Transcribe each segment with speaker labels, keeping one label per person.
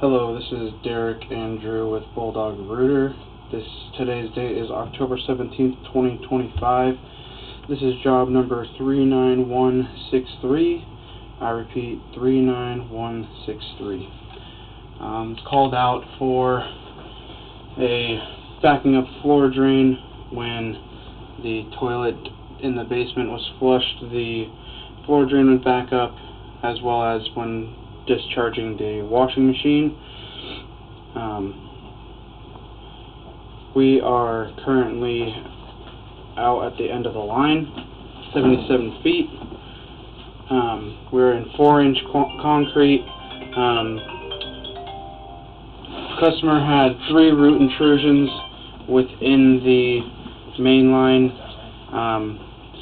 Speaker 1: Hello, this is Derek Andrew with Bulldog Rooter. Today's date is October 17th, 2025. This is job number 39163. I repeat, 39163. It's called out for a backing up floor drain. When the toilet in the basement was flushed, the floor drain would back up, as well as when discharging the washing machine. We are currently out at the end of the line, 77 feet. We're in 4-inch concrete. Customer had 3 root intrusions within the main line.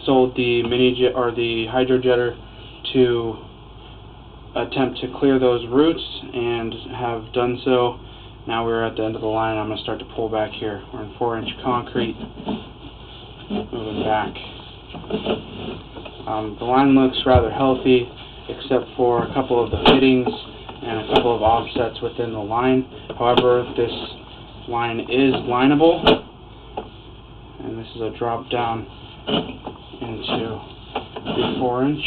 Speaker 1: Sold the the hydro jetter to attempt to clear those roots and have done so. Now we're at the end of the line. I'm going to start to pull back here. We're in 4-inch concrete. Moving back. The line looks rather healthy, except for a couple of the fittings and a couple of offsets within the line. However, this line is lineable, and this is a drop down into the 4-inch.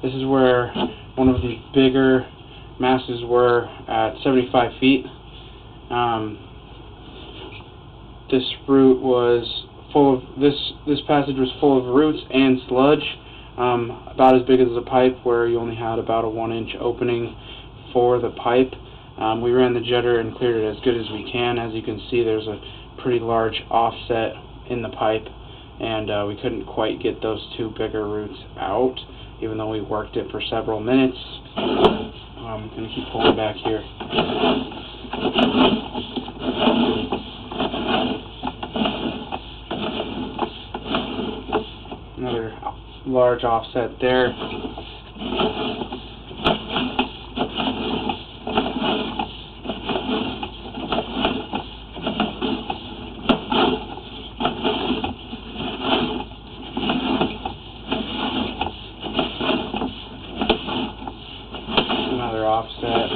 Speaker 1: This is where one of the bigger masses were at 75 feet. This root was full of this passage was full of roots and sludge, about as big as a pipe, where you only had about a 1-inch opening for the pipe. We ran the jetter and cleared it as good as we can. As you can see, there's a pretty large offset in the pipe, and we couldn't quite get those 2 bigger roots out, even though we worked it for several minutes. I'm going to keep pulling back here. Another large offset there. Another offset.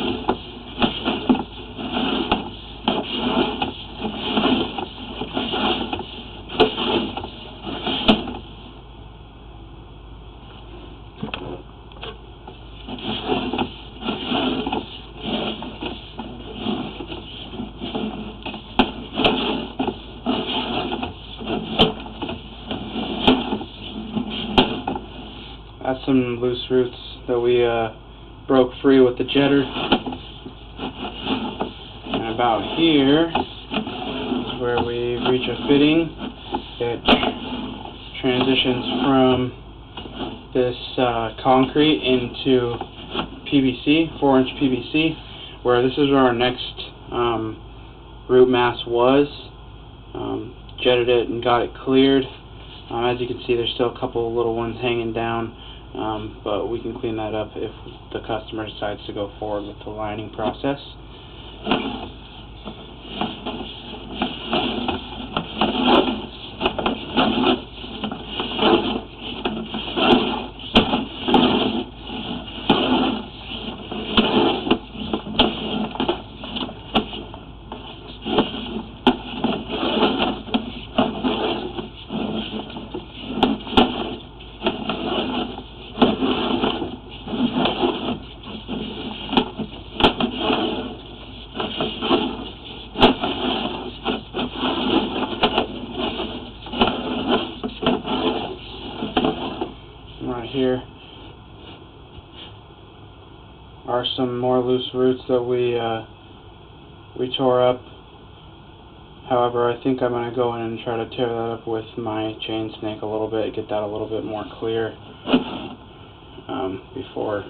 Speaker 1: That's some loose roots that we broke free with the jetter. And about here is where we reach a fitting. It transitions from this concrete into PVC, 4-inch PVC, where this is where our next root mass was. Jetted it and got it cleared. As you can see, there's still a couple of little ones hanging down. But we can clean that up if the customer decides to go forward with the lining process. Right here are some more loose roots that we tore up. However, I think I'm going to go in and try to tear that up with my chain snake a little bit, get that a little bit more clear before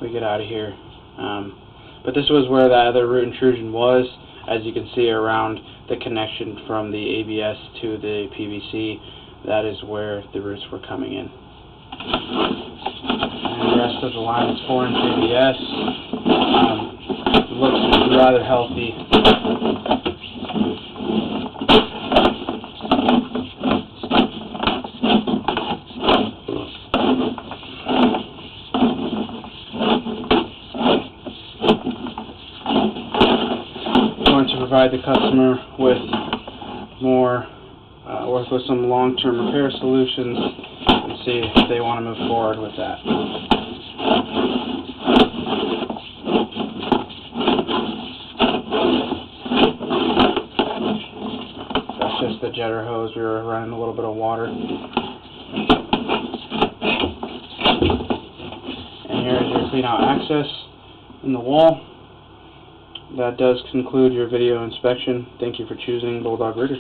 Speaker 1: we get out of here. But this was where that other root intrusion was. As you can see around the connection from the ABS to the PVC, that is where the roots were coming in. And the rest of the line is 4-inch ABS. Looks rather healthy. provide the customer with more, with some long-term repair solutions, and see if they want to move forward with that. That's just the jetter hose. We were running a little bit of water. And here is your clean out access in the wall. That does conclude your video inspection. Thank you for choosing Bulldog Rooter.